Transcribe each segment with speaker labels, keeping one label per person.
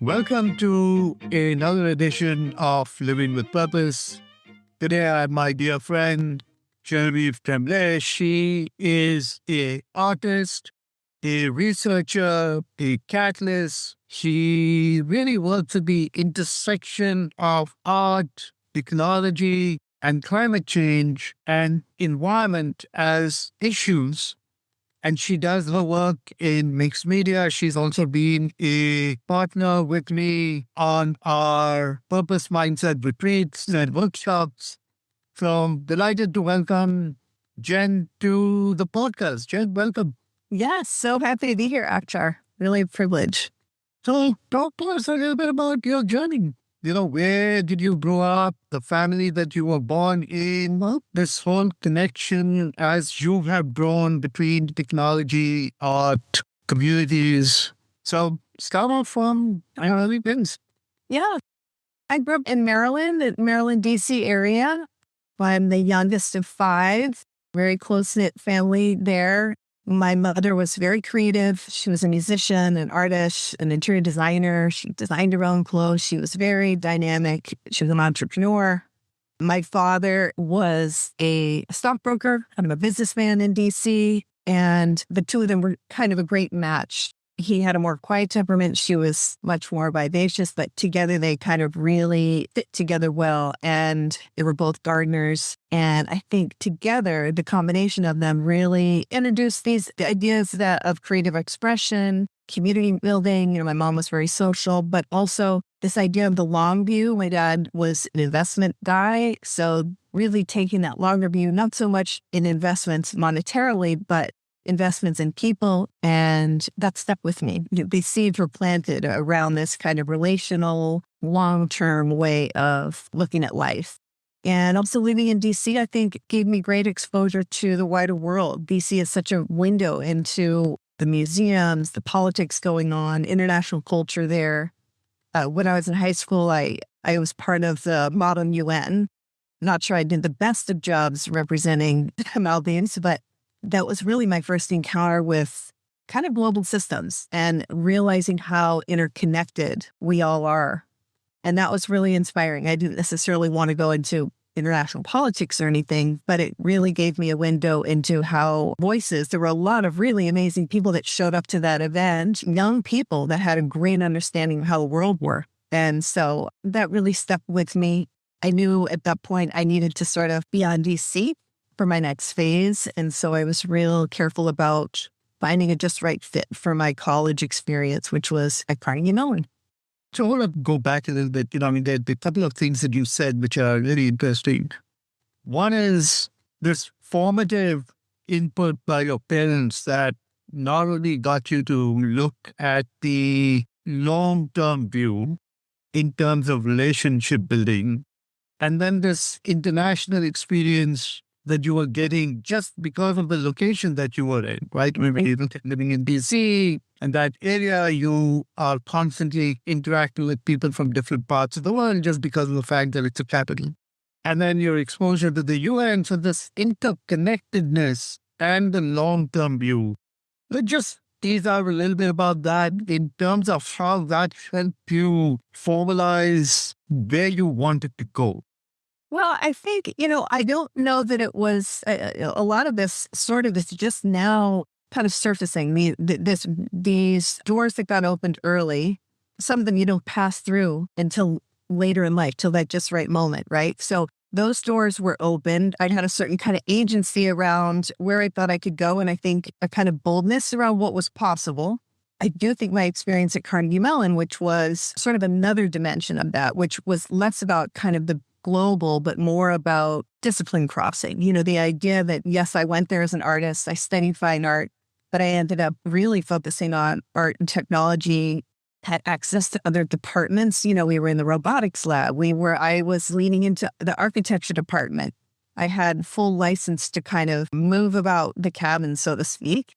Speaker 1: Welcome to another edition of Living with Purpose. Today I have my dear friend Genevieve Tremblay. She is an artist, a researcher, a catalyst. She really works at the intersection of art, technology, and climate change and environment as issues. And she does her work in mixed media. She's also been a partner with me on our purpose mindset retreats and workshops. So I'm delighted to welcome Jen to the podcast. Jen, welcome.
Speaker 2: Yes, so happy to be here, Akshar. Really a privilege.
Speaker 1: So talk to us a little bit about your journey. Where did you grow up, the family that you were born in, this whole connection as you have grown between technology, art, communities. So start off from early things.
Speaker 2: Yeah, I grew up in Maryland, D.C. area. I'm the youngest of five, very close-knit family there. My mother was very creative. She was a musician, an artist, an interior designer. She designed her own clothes. She was very dynamic. She was an entrepreneur. My father was a stockbroker, kind of a businessman in DC, and the two of them were kind of a great match. He had a more quiet temperament. She was much more vivacious, but together they kind of really fit together well. And they were both gardeners. And I think together, the combination of them really introduced these ideas of creative expression, community building. My mom was very social, but also this idea of the long view. My dad was an investment guy. So really taking that longer view, not so much in investments monetarily, but investments in people, and that stuck with me. The seeds were planted around this kind of relational, long-term way of looking at life. And also living in DC, I think, gave me great exposure to the wider world. DC is such a window into the museums, the politics going on, international culture there. When I was in high school, I was part of the Modern UN. Not sure I did the best of jobs representing Maldives, but that was really my first encounter with kind of global systems and realizing how interconnected we all are. And that was really inspiring. I didn't necessarily want to go into international politics or anything, but it really gave me a window into how voices, there were a lot of really amazing people that showed up to that event, young people that had a great understanding of how the world worked. And so that really stuck with me. I knew at that point I needed to sort of be on DC for my next phase. And so I was real careful about finding a just right fit for my college experience, which was at Carnegie Mellon.
Speaker 1: So I want to go back a little bit. There are a couple of things that you said which are really interesting. One is this formative input by your parents that not only got you to look at the long-term view in terms of relationship building, and then this international experience that you were getting just because of the location that you were in, right? Maybe living in DC and that area, you are constantly interacting with people from different parts of the world just because of the fact that it's a capital. And then your exposure to the UN, so this interconnectedness and the long-term view. Let's just tease out a little bit about that in terms of how that helped you formalize where you wanted to go.
Speaker 2: Well, I think, I don't know that it was a lot of this sort of is just now kind of surfacing. These doors that got opened early, some of them you don't pass through until later in life, till that just right moment, right? So those doors were opened. I had a certain kind of agency around where I thought I could go. And I think a kind of boldness around what was possible. I do think my experience at Carnegie Mellon, which was sort of another dimension of that, which was less about kind of the global, but more about discipline crossing. The idea that, yes, I went there as an artist, I studied fine art, but I ended up really focusing on art and technology, had access to other departments. We were in the robotics lab. I was leaning into the architecture department. I had full license to kind of move about the cabin, so to speak.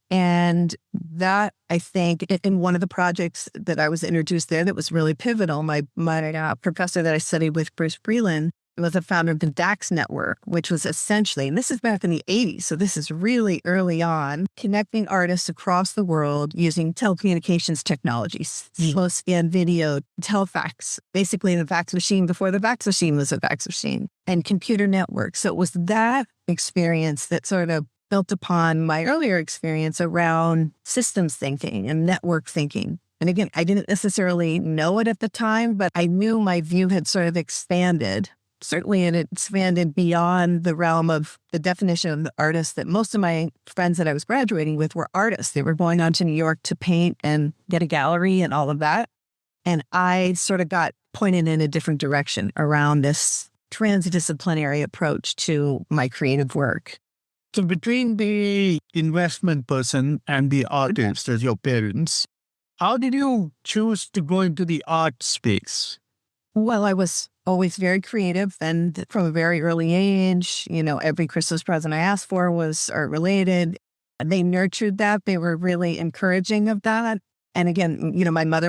Speaker 2: And that, I think, in one of the projects that I was introduced there that was really pivotal, my professor that I studied with, Bruce Breland, was a founder of the DAX network, which was essentially, and this is back in the 80s, so this is really early on, connecting artists across the world using telecommunications technologies, slow scan video, telefax, basically the fax machine before the fax machine was a fax machine, and computer networks. So it was that experience that sort of built upon my earlier experience around systems thinking and network thinking. And again, I didn't necessarily know it at the time, but I knew my view had sort of expanded. Certainly, it expanded beyond the realm of the definition of the artist that most of my friends that I was graduating with were artists. They were going on to New York to paint and get a gallery and all of that. And I sort of got pointed in a different direction around this transdisciplinary approach to my creative work.
Speaker 1: So between the investment person and the artist as your parents, how did you choose to go into the art space?
Speaker 2: Well, I was always very creative, and from a very early age, every Christmas present I asked for was art related. They nurtured that. They were really encouraging of that. And again, my mother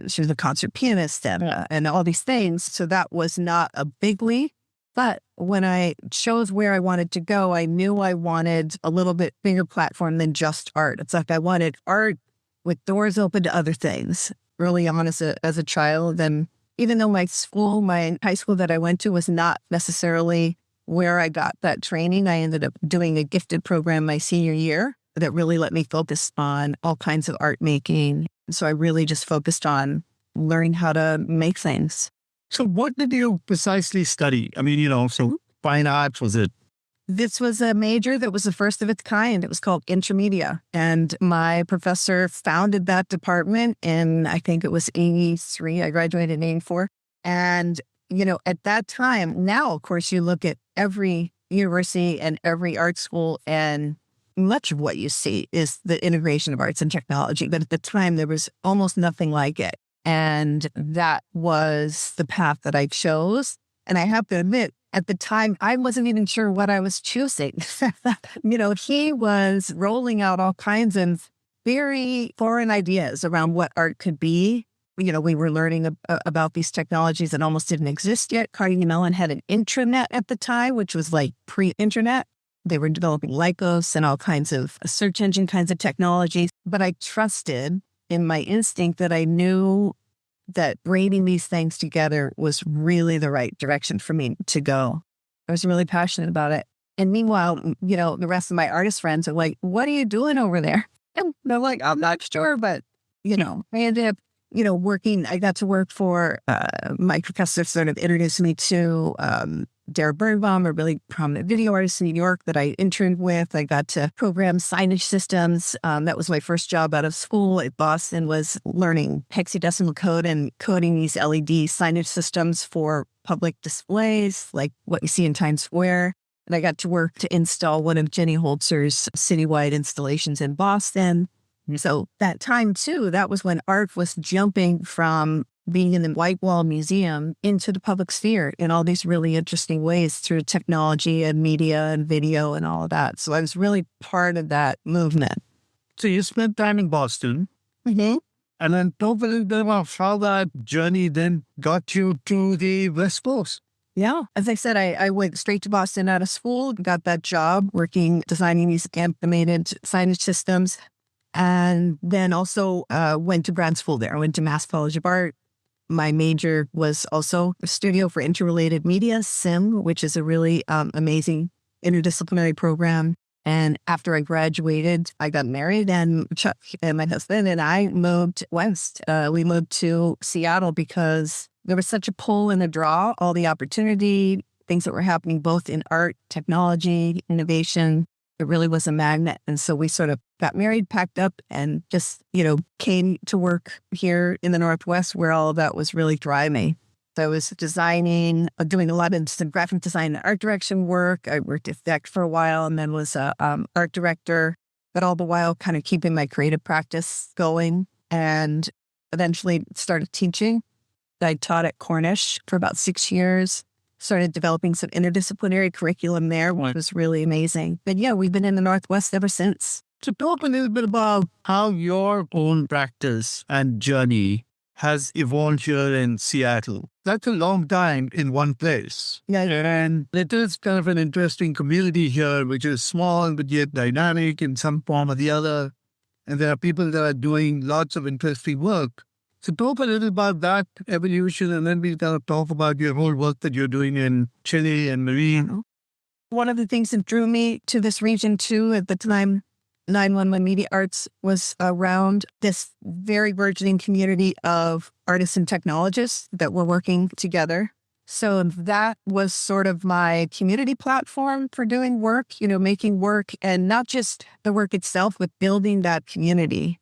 Speaker 2: she was a concert pianist and all these things. So that was not a big leap. But when I chose where I wanted to go, I knew I wanted a little bit bigger platform than just art. It's like I wanted art with doors open to other things early on as a child. And even though my high school that I went to was not necessarily where I got that training, I ended up doing a gifted program my senior year that really let me focus on all kinds of art making. So I really just focused on learning how to make things.
Speaker 1: So what did you precisely study? I mean, so fine arts, was it?
Speaker 2: This was a major that was the first of its kind. It was called Intermedia. And my professor founded that department in, I think it was 83. I graduated in 84. And, at that time, now, of course, you look at every university and every art school, and much of what you see is the integration of arts and technology. But at the time, there was almost nothing like it. And that was the path that I chose. And I have to admit, at the time, I wasn't even sure what I was choosing. He was rolling out all kinds of very foreign ideas around what art could be. We were learning about these technologies that almost didn't exist yet. Carnegie Mellon had an intranet at the time, which was like pre-internet. They were developing Lycos and all kinds of search engine kinds of technologies. But I trusted in my instinct that I knew that braiding these things together was really the right direction for me to go. I was really passionate about it. And meanwhile, the rest of my artist friends are like, what are you doing over there? And they're like, I'm not sure, but, I ended up, working. I got to work for my professor sort of introduced me to Dara Birnbaum, a really prominent video artist in New York that I interned with. I got to program signage systems. That was my first job out of school at Boston, was learning hexadecimal code and coding these LED signage systems for public displays, like what you see in Times Square. And I got to work to install one of Jenny Holzer's citywide installations in Boston. So that time, too, that was when art was jumping from being in the White Wall Museum into the public sphere in all these really interesting ways through technology and media and video and all of that. So I was really part of that movement.
Speaker 1: So you spent time in Boston.
Speaker 2: Mm-hmm.
Speaker 1: And then talk a little bit about how that journey then got you to the West Coast.
Speaker 2: Yeah. As I said, I went straight to Boston out of school, got that job designing these animated signage systems, and then also went to grad school there. I went to Mass College of Art. My major was also a studio for interrelated media, SIM, which is a really amazing interdisciplinary program. And after I graduated, I got married, and Chuck and my husband and I moved west. We moved to Seattle because there was such a pull and a draw, all the opportunity, things that were happening both in art, technology, innovation. It really was a magnet. And so we sort of got married, packed up, and just, came to work here in the Northwest where all of that was really thriving. So I was doing a lot of some graphic design and art direction work. I worked at Deck for a while and then was a art director, but all the while kind of keeping my creative practice going, and eventually started teaching. I taught at Cornish for about 6 years. Started developing some interdisciplinary curriculum there, which was really amazing. But yeah, we've been in the Northwest ever since.
Speaker 1: So talk a little bit about how your own practice and journey has evolved here in Seattle. That's a long time in one place.
Speaker 2: Yeah.
Speaker 1: And it is kind of an interesting community here, which is small but yet dynamic in some form or the other. And there are people that are doing lots of interesting work. So talk a little about that evolution, and then we'll kind of talk about your whole work that you're doing in Chile and marine.
Speaker 2: One of the things that drew me to this region too at the time, 911 Media Arts, was around this very burgeoning community of artists and technologists that were working together. So that was sort of my community platform for doing work, making work, and not just the work itself, but building that community.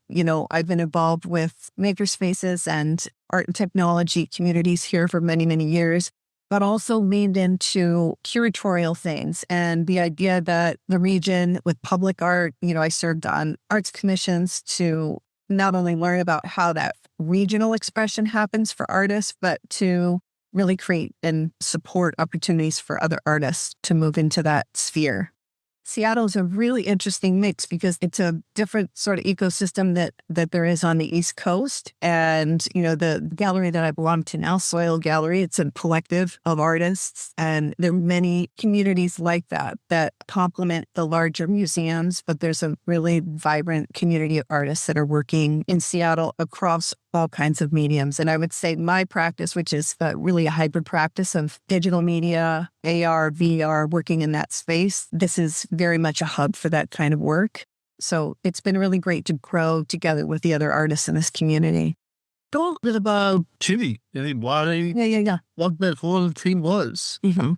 Speaker 2: I've been involved with makerspaces and art and technology communities here for many, many years, but also leaned into curatorial things and the idea that the region with public art, I served on arts commissions to not only learn about how that regional expression happens for artists, but to really create and support opportunities for other artists to move into that sphere. Seattle is a really interesting mix because it's a different sort of ecosystem that there is on the East Coast. And, the gallery that I belong to now, Soil Gallery, it's a collective of artists. And there are many communities like that complement the larger museums. But there's a really vibrant community of artists that are working in Seattle across all kinds of mediums. And I would say my practice, which is really a hybrid practice of digital media, AR, VR, working in that space, this is very much a hub for that kind of work. So it's been really great to grow together with the other artists in this community.
Speaker 1: Talk a bit about Chile. What that whole thing was.
Speaker 2: Mm-hmm.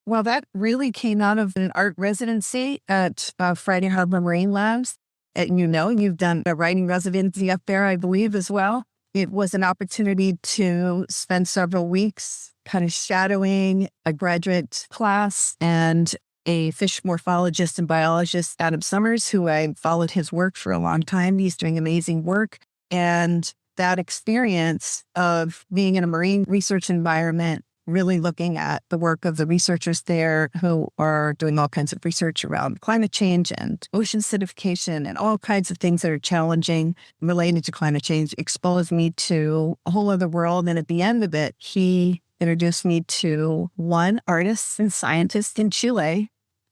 Speaker 2: Well, that really came out of an art residency at Friday Harbor Marine Labs. And you've done a writing residency up there, I believe, as well. It was an opportunity to spend several weeks kind of shadowing a graduate class and a fish morphologist and biologist, Adam Summers, who I followed his work for a long time. He's doing amazing work. And that experience of being in a marine research environment, really looking at the work of the researchers there who are doing all kinds of research around climate change and ocean acidification and all kinds of things that are challenging related to climate change, exposed me to a whole other world. And at the end of it, he introduced me to one artist and scientist in Chile.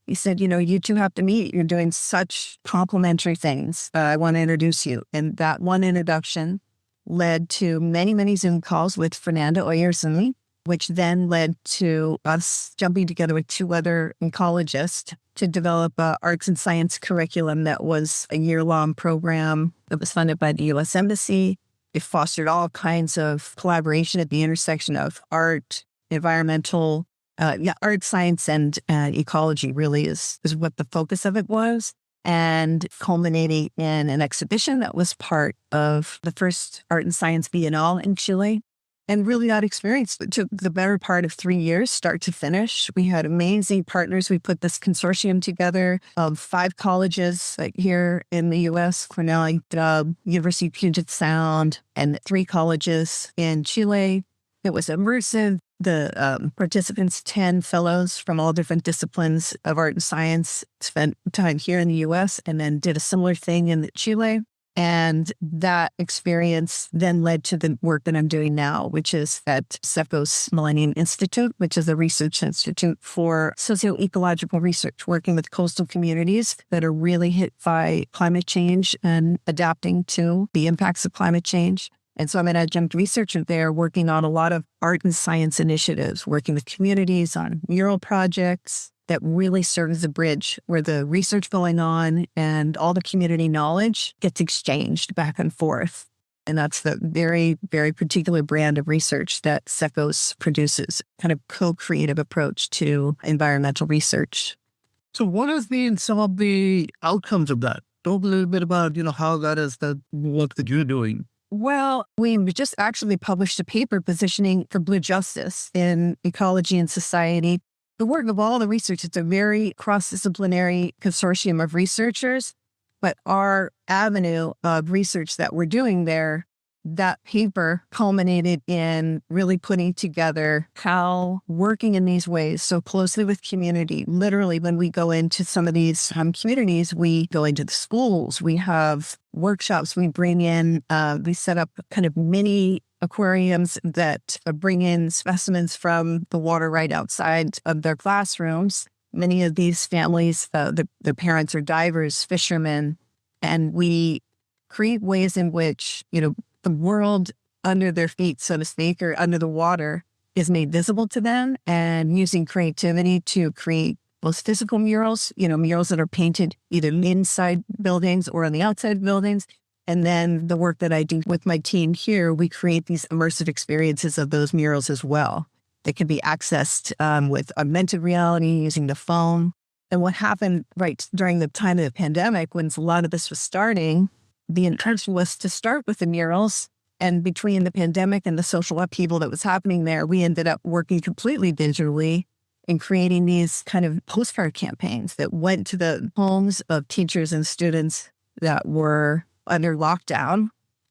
Speaker 2: He said, you two have to meet. You're doing such complementary things. I want to introduce you. And that one introduction led to many, many Zoom calls with Fernanda Oyarzuni, which then led to us jumping together with two other ecologists to develop an arts and science curriculum that was a year-long program that was funded by the U.S. Embassy. It fostered all kinds of collaboration at the intersection of art, environmental, art, science, and ecology really is what the focus of it was, and culminating in an exhibition that was part of the first Art and Science Biennale in Chile. And really that experience took the better part of 3 years, start to finish. We had amazing partners. We put this consortium together of 5 colleges here in the U.S., Cornell, University of Puget Sound, and 3 colleges in Chile. It was immersive. The participants, 10 fellows from all different disciplines of art and science, spent time here in the U.S. and then did a similar thing in Chile. And that experience then led to the work that I'm doing now, which is at SECOS Millennium Institute, which is a research institute for socio-ecological research, working with coastal communities that are really hit by climate change and adapting to the impacts of climate change. And so I'm an adjunct researcher there working on a lot of art and science initiatives, working with communities on mural projects that really serve as a bridge where the research going on and all the community knowledge gets exchanged back and forth. And that's the very, very particular brand of research that SECOS produces, kind of co-creative approach to environmental research.
Speaker 1: So what has been some of the outcomes of that? Talk a little bit about, how that is the work that you're doing.
Speaker 2: Well, we just actually published a paper positioning for Blue Justice in Ecology and Society. The work of all the research, it's a very cross-disciplinary consortium of researchers, but our avenue of research that we're doing there, that paper culminated in really putting together how working in these ways so closely with community. Literally, when we go into some of these communities, we go into the schools, we have workshops, we bring in, we set up kind of mini aquariums that bring in specimens from the water right outside of their classrooms. Many of these families, the parents are divers, fishermen, and we create ways in which, the world under their feet, so to speak, or under the water is made visible to them, and using creativity to create those physical murals, murals that are painted either inside buildings or on the outside buildings. And then the work that I do with my team here, we create these immersive experiences of those murals as well. They can be accessed with augmented reality using the phone. And what happened right during the time of the pandemic, when a lot of this was starting, the intention was to start with the murals. And between the pandemic and the social upheaval that was happening there, we ended up working completely digitally and creating these kind of postcard campaigns that went to the homes of teachers and students that were under lockdown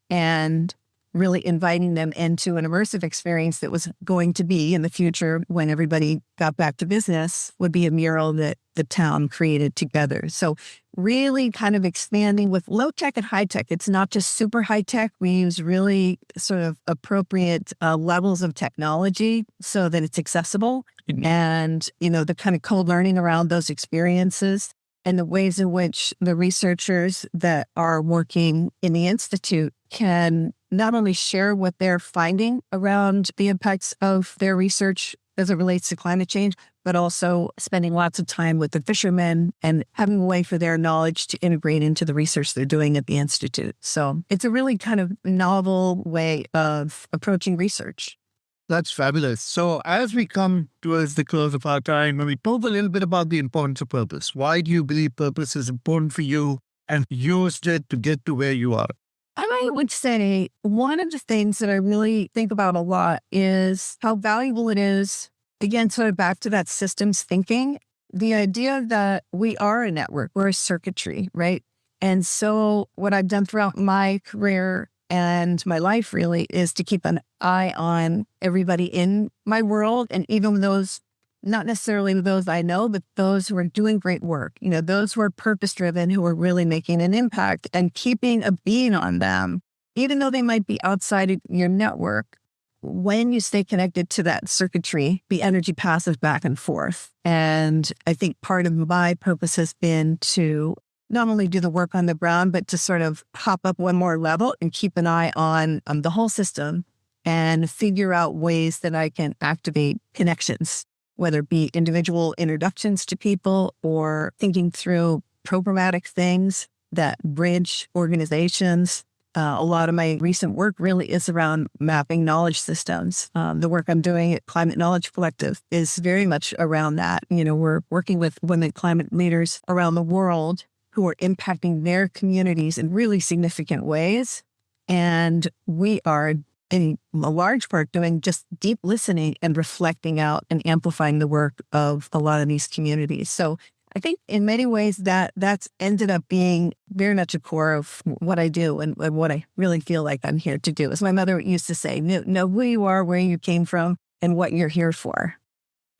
Speaker 2: and really inviting them into an immersive experience that was going to be in the future, when everybody got back to business, would be a mural that the town created together. So really kind of expanding with low tech and high tech. It's not just super high tech. We use really sort of appropriate levels of technology so that it's accessible. And, the kind of co-learning around those experiences and the ways in which the researchers that are working in the Institute can not only share what they're finding around the impacts of their research as it relates to climate change, but also spending lots of time with the fishermen and having a way for their knowledge to integrate into the research they're doing at the Institute. So it's a really kind of novel way of approaching research.
Speaker 1: That's fabulous. So as we come towards the close of our time, when we talk a little bit about the importance of purpose, why do you believe purpose is important for you and used it to get to where you are?
Speaker 2: I would say one of the things that I really think about a lot is how valuable it is, again, sort of back to that systems thinking, the idea that we are a network, we're a circuitry, right? And so what I've done throughout my career and my life really is to keep an eye on everybody in my world, and even those, not necessarily those I know, but those who are doing great work, those who are purpose-driven, who are really making an impact, and keeping a beam on them, even though they might be outside of your network. When you stay connected to that circuitry, the energy passes back and forth. And I think part of my purpose has been to not only do the work on the ground, but to sort of hop up one more level and keep an eye on the whole system and figure out ways that I can activate connections, whether it be individual introductions to people or thinking through programmatic things that bridge organizations. A lot of my recent work really is around mapping knowledge systems. The work I'm doing at Climate Knowledge Collective is very much around that. We're working with women climate leaders around the world who are impacting their communities in really significant ways. And we are, in a large part, doing just deep listening and reflecting out and amplifying the work of a lot of these communities. So I think in many ways that's ended up being very much a core of what I do and what I really feel like I'm here to do. As my mother used to say, know who you are, where you came from, and what you're here for.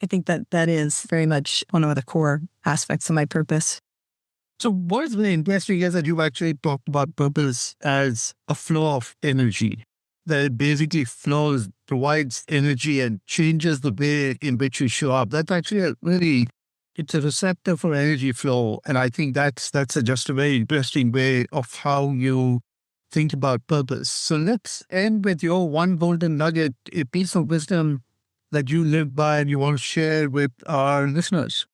Speaker 2: I think that is very much one of the core aspects of my purpose.
Speaker 1: So what is really interesting is that you've actually talked about purpose as a flow of energy, that it basically flows, provides energy and changes the way in which you show up. That's actually it's a receptor for energy flow. And I think that's just a very interesting way of how you think about purpose. So let's end with your one golden nugget, a piece of wisdom that you live by and you want to share with our listeners.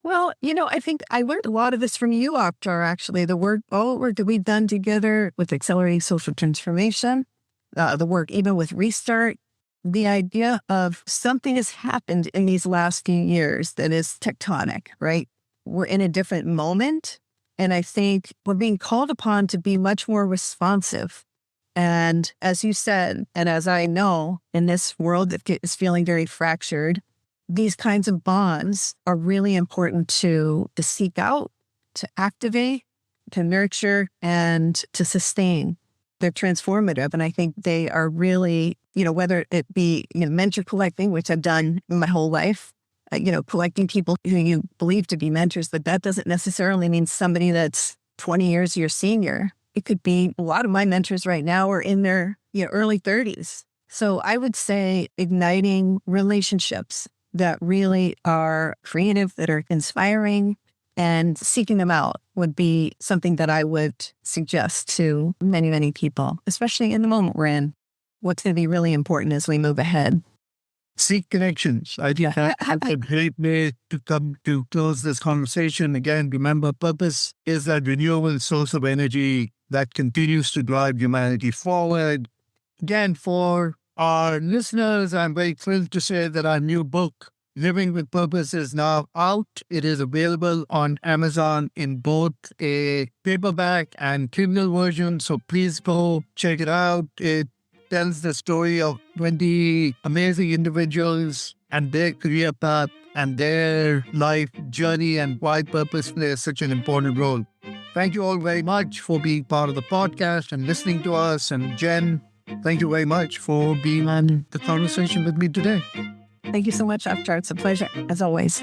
Speaker 2: Well, I think I learned a lot of this from you, Akhtar, actually. All the work that we've done together with Accelerating Social Transformation, the work even with Restart, the idea of something has happened in these last few years that is tectonic, right? We're in a different moment. And I think we're being called upon to be much more responsive. And as you said, and as I know, in this world that is feeling very fractured, these kinds of bonds are really important to seek out, to activate, to nurture, and to sustain. They're transformative. And I think they are really, whether it be mentor collecting, which I've done my whole life, collecting people who you believe to be mentors, but that doesn't necessarily mean somebody that's 20 years your senior. It could be a lot of my mentors right now are in their early 30s. So I would say igniting relationships that really are creative, that are inspiring, and seeking them out would be something that I would suggest to many, many people, especially in the moment we're in. What's going to be really important as we move ahead.
Speaker 1: Seek connections. I think that's a great way to come to close this conversation. Again, remember, purpose is that renewable source of energy that continues to drive humanity forward. Again, for our listeners, I'm very thrilled to say that our new book, Living with Purpose, is now out. It is available on Amazon in both a paperback and Kindle version. So please go check it out. It tells the story of 20 amazing individuals and their career path and their life journey and why purpose plays such an important role. Thank you all very much for being part of the podcast and listening to us. And Jen, thank you very much for being on the conversation with me today.
Speaker 2: Thank you so much, Akhtar. It's a pleasure, as always.